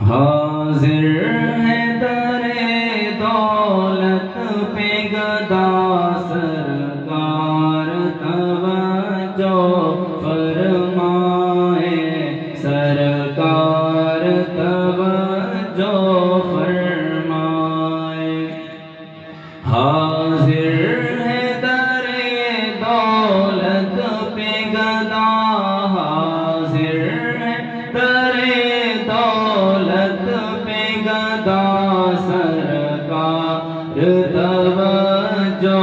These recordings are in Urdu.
حاضر ہے در دولت پہ گدا سرکار توجہ فرمائے، سرکار توجہ فرمائے۔ حاضر ہے در دولت پہ گدا، حاضر ہے در دولت پہ گدا سرکار توجہ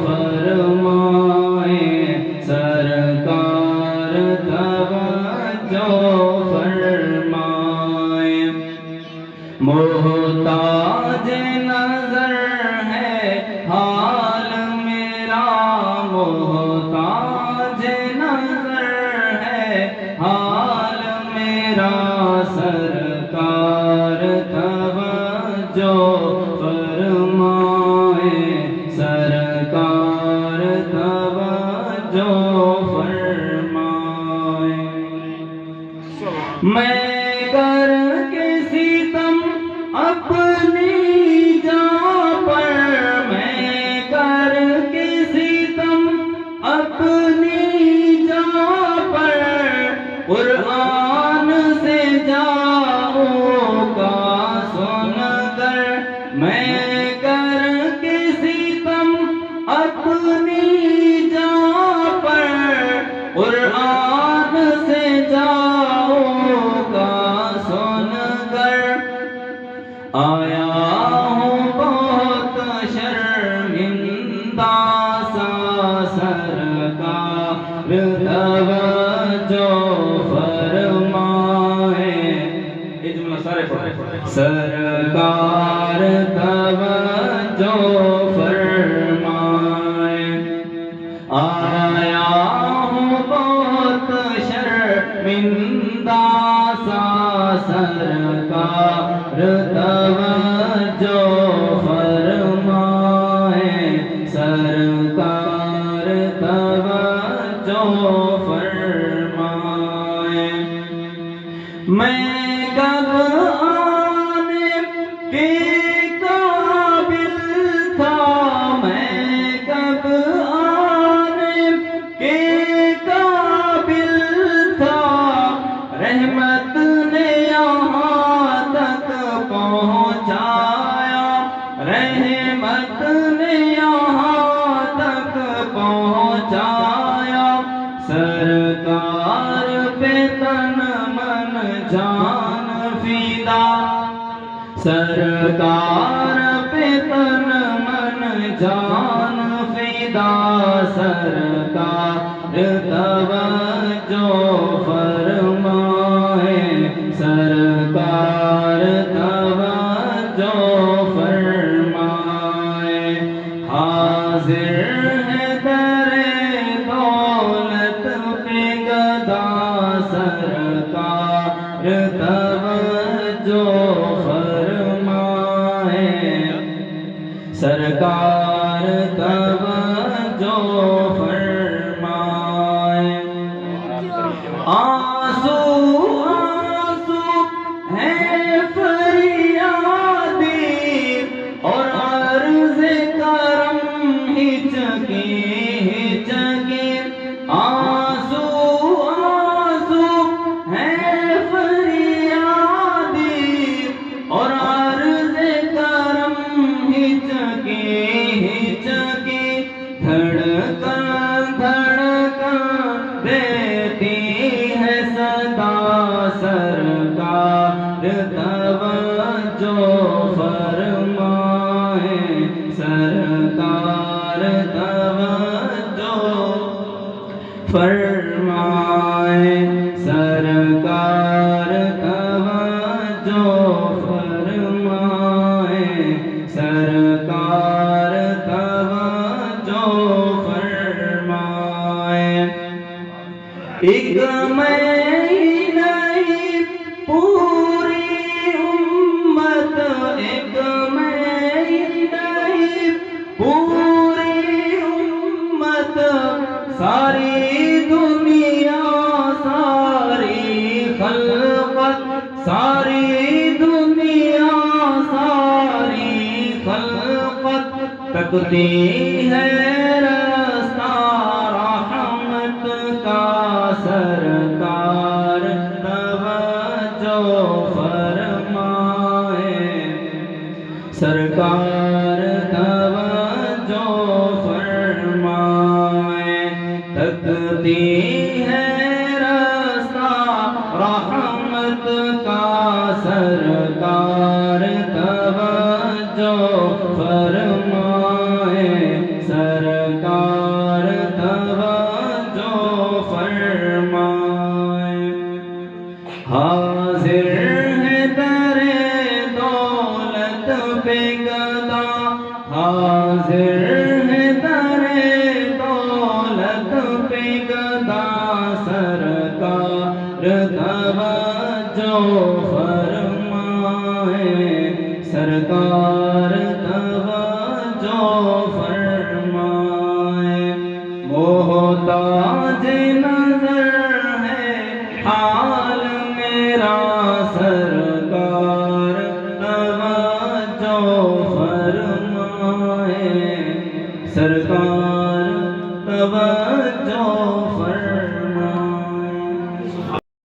فرمائے، سرکار توجہ فرمائے۔ محتاج نظر ہے حال میرا، محتاج نظر ہے حال میرا، سرکار توجہ فرمائے، سرکار توجہ فرمائے۔ میں کر کے ستم اپنی جان پر، میں کر کے ستم اپنی جان پر، قرآن سے جاؤں کا سن کر، میں کر کے ستم اپنی جان پر، قرآن سے جاؤں کا سن کر، آیا ہوں بہت شرمندہ سا، سرکار توجہ فرمائے۔ یہ جملہ سارے پڑھیں۔ سرکار توجہ فرمائے، آیا ہوں بہت شرمندہ سا، سرکار توجہ فرمائے، سرکار توجہ فرمائے۔ میں کب آنے کے قابل تھا، میں کب آنے کے قابل تھا، رحمت نے یہاں تک پہنچایا، رحمت نے یہاں تک پہنچایا، سرکار پہ تن من جان فدا، سرکار پہ تن من جان فدا، سرکار توجہ فرمائے، سرکار توجہ فرمائے۔ حاضر ہے در دولت پہ گدا سرکار توجہ فرمائے، سرکار توجہ فرمائے۔ آنسو آنسو ہے فریادی اور عرض کرم ہچکی ہچکی، آنسو آنسو ہے فریادی اور عرض کرم ہچکی ہچکی، دھڑکن دھڑکن دیتی ہے صدا، سرکار توجہ فرمائے، سرکار توجہ فرمائے، سرکار توجہ فرمائے، سرکار توجہ فرمائے۔ ایک میں ہی نہیں پوری تکتی ہے راستہ رحمت کا سرکار توجہ فرمائے سرکار توجہ فرمائے تکتی ہے راستہ رحمت کا سرکار توجہ فرمائے سرکار توجہ فرمائے حاضر ہے در دولت پہ گدا حاضر ہے در دولت پہ گدا سرکار توجہ فرمائے سرکار توجہ فرمائے محتاج نظر ہے حال میرا سرکار توجہ فرمائے سرکار